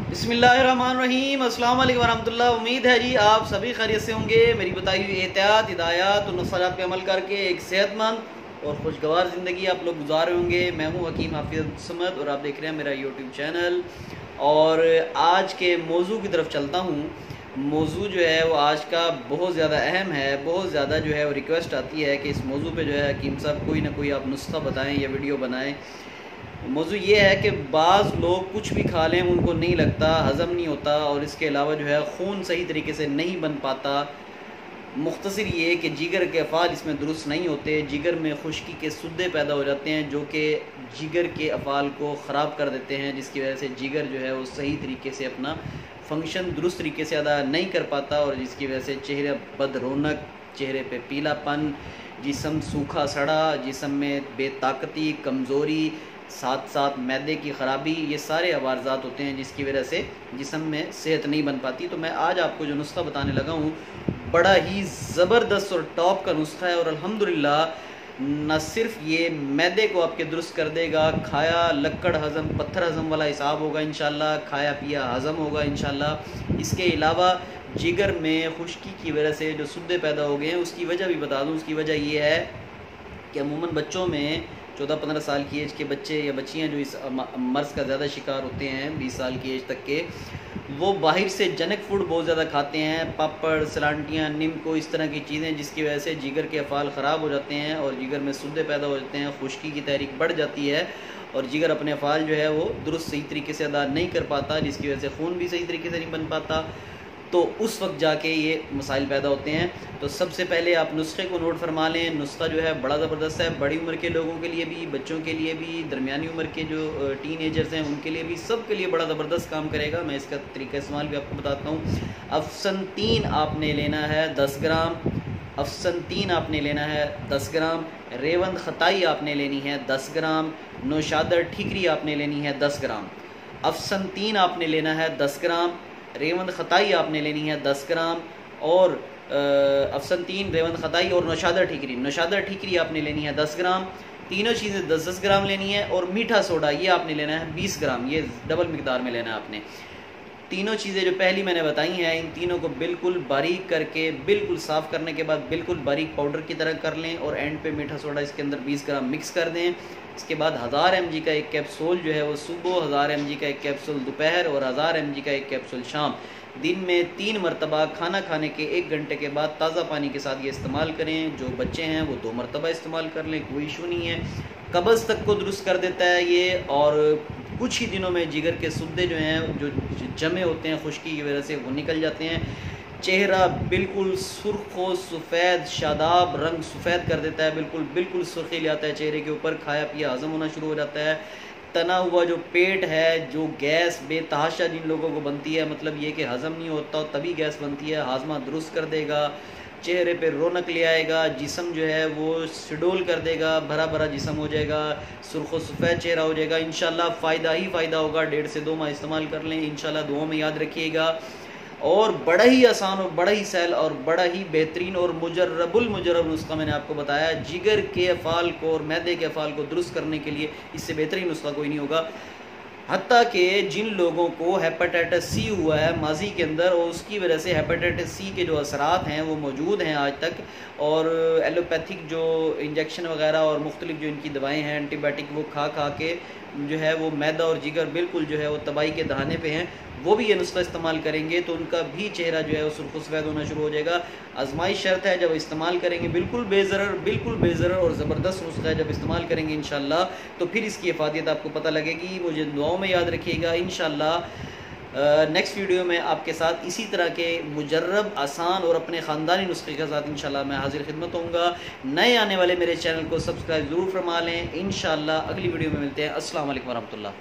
बिस्मिल्लाहिर्रहमानिर्रहीम, अस्सलाम वालेकुम वरहमतुल्लाह। उम्मीद है जी आप सभी खैरियत से होंगे। मेरी बताई हुई एहतियात, हिदायत और नसरात पे अमल करके एक सेहतमंद और खुशगवार ज़िंदगी आप लोग गुजार होंगे। मैं हूँ हकीम हाफिज समद और आप देख रहे हैं मेरा यूट्यूब चैनल। और आज के मौजू की तरफ चलता हूँ। मौजू जो है वो आज का बहुत ज़्यादा अहम है। बहुत ज़्यादा जो है वो रिक्वेस्ट आती है कि इस मौजू पे जो है हकीम साहब कोई ना कोई आप नुस्खा बताएं या वीडियो बनाएं। मौजू ये है कि बाज़ लोग कुछ भी खा लें उनको नहीं लगता, हज़म नहीं होता और इसके अलावा जो है खून सही तरीके से नहीं बन पाता। मुख्तसर ये कि जिगर के अफ़ाल इसमें दुरुस्त नहीं होते। जिगर में खुश्की के सुद्दे पैदा हो जाते हैं जो कि जिगर के अफ़ाल को ख़राब कर देते हैं, जिसकी वजह से जिगर जो है वो सही तरीके से अपना फंक्शन दुरुस्त तरीके से अदा नहीं कर पाता और जिसकी वजह से चेहरे बद रौनक, चेहरे पे पीलापन, जिस्म सूखा सड़ा, जिस्म में बेताकती, कमज़ोरी, साथ साथ मैदे की खराबी, ये सारे अवारजात होते हैं जिसकी वजह से जिस्म में सेहत नहीं बन पाती। तो मैं आज आपको जो नुस्खा बताने लगा हूँ बड़ा ही ज़बरदस्त और टॉप का नुस्खा है और अल्हम्दुलिल्लाह न सिर्फ ये मैदे को आपके दुरुस्त कर देगा, खाया लक्कड़ हज़म, पत्थर हज़म वाला हिसाब होगा इंशाल्लाह, खाया पिया हज़म होगा इंशाल्लाह। इसके अलावा जिगर में खुश्की की वजह से जो सुद्दे पैदा हो गए हैं उसकी वजह भी बता दूँ। उसकी वजह ये है कि अमूमन बच्चों में 14-15 साल की एज के बच्चे या बच्चियां जो इस मर्ज़ का ज़्यादा शिकार होते हैं 20 साल की एज तक के, वो बाहर से जंक फूड बहुत ज़्यादा खाते हैं, पापड़, सलांटियाँ, निम्को, इस तरह की चीज़ें, जिसकी वजह से जिगर के अफ़ाल ख़राब हो जाते हैं और जिगर में सुद्दे पैदा हो जाते हैं, खुश्की की तहरीक बढ़ जाती है और जिगर अपने अफ़ाल जो है वो दुरुस्त सही तरीके से अदा नहीं कर पाता, जिसकी वजह से खून भी सही तरीके से नहीं बन पाता। तो उस वक्त जाके ये मसाइल पैदा होते हैं। तो सबसे पहले आप नुस्खे को नोट फरमा लें। नुस्खा जो है बड़ा ज़बरदस्त है, बड़ी उम्र के लोगों के लिए भी, बच्चों के लिए भी, दरमियानी उम्र के जो टीनेजर्स हैं उनके लिए भी, सब के लिए बड़ा ज़बरदस्त काम करेगा। मैं इसका तरीका इस्तेमाल भी आपको बताता हूँ। अफसन 3 आपने लेना है 10 ग्राम, अफसन 3 आपने लेना है 10 ग्राम, रेवंद खताई आपने लेनी है 10 ग्राम, नौशादर ठीकरी आपने लेनी है 10 ग्राम। अफसन 3 आपने लेना है 10 ग्राम, रेवंद खताई आपने लेनी है 10 ग्राम और अफसन 3, रेवंद खताई और नौशादर ठीकरी आपने लेनी है 10 ग्राम। तीनों चीज़ें 10-10 ग्राम लेनी है और मीठा सोडा ये आपने लेना है 20 ग्राम, ये डबल मिकदार में लेना है आपने। तीनों चीज़ें जो पहली मैंने बताई हैं इन तीनों को बिल्कुल बारीक करके, बिल्कुल साफ़ करने के बाद बिल्कुल बारीक पाउडर की तरह कर लें और एंड पे मीठा सोडा इसके अंदर 20 ग्राम मिक्स कर दें। इसके बाद 1000 mg का एक कैप्सूल जो है वो सुबह, 1000 mg का एक कैप्सूल दोपहर और 1000 mg का एक कैप्सूल शाम, दिन में 3 मरतबा खाना खाने के 1 घंटे के बाद ताज़ा पानी के साथ ये इस्तेमाल करें। जो बच्चे हैं वो 2 मरतबा इस्तेमाल कर लें, कोई इशू नहीं है। कब्ज़ तक को दुरुस्त कर देता है ये और कुछ ही दिनों में जिगर के सुद्दे जो हैं, जो जमे होते हैं खुश्की की वजह से, वो निकल जाते हैं। चेहरा बिल्कुल सुर्ख व सफ़ेद शादाब रंग सफ़ेद कर देता है, बिल्कुल सुर्खी ले आता है चेहरे के ऊपर, खाया पिया हज़म होना शुरू हो जाता है। तना हुआ जो पेट है, जो गैस बेतहाशा जिन लोगों को बनती है, मतलब ये कि हज़म नहीं होता तभी गैस बनती है, हाजमा दुरुस्त कर देगा, चेहरे पे रौनक ले आएगा, जिस्म जो है वो शेडोल कर देगा, भरा भरा जिस्म हो जाएगा, सुर्ख व सफ़ेद चेहरा हो जाएगा। इंशाल्लाह फ़ायदा ही फ़ायदा होगा। 1.5 से 2 माह इस्तेमाल कर लें, इंशाल्लाह दुआ में याद रखिएगा। और बड़ा ही आसान और बड़ा ही सहल और बड़ा ही बेहतरीन और मुजर्रब नुस्खा मैंने आपको बताया। जिगर के अफ़ाल को और मैदे के अफ़ाल को दुरुस्त करने के लिए इससे बेहतरीन नुस्खा कोई नहीं होगा। हत्ता कि जिन लोगों को हेपेटाइटिस सी हुआ है माजी के अंदर और उसकी वजह से हेपेटाइटिस सी के जो असरात हैं वो मौजूद हैं आज तक, और एलोपैथिक जो इंजेक्शन वगैरह और मुख्तलिफ जो इनकी दवाएं हैं एंटीबायोटिक, वो खा के जो है वो मैदा और जिगर बिल्कुल जो है वो तबाही के दहाने पे हैं, वो भी ये नुस्खा इस्तेमाल करेंगे तो उनका भी चेहरा जो है वो सुर्ख सफ़ेद होना शुरू हो जाएगा। आजमाइश शर्त है, जब इस्तेमाल करेंगे बिल्कुल बेज़रर और ज़बरदस्त नुस्खा है, जब इस्तेमाल करेंगे इंशाल्लाह तो फिर इसकी इफ़ादियत आपको पता लगेगी। मुझे दुआओं में याद रखिएगा। इंशाल्लाह नेक्स्ट वीडियो में आपके साथ इसी तरह के मुजर्रब, आसान और अपने ख़ानदानी नुस्खे के साथ इंशाल्लाह मैं हाजिर खिदमत होऊंगा। नए आने वाले मेरे चैनल को सब्सक्राइब ज़रूर फरमा लें। इंशाल्लाह अगली वीडियो में मिलते हैं। अस्सलाम वालेकुम वरहमतुल्लाह।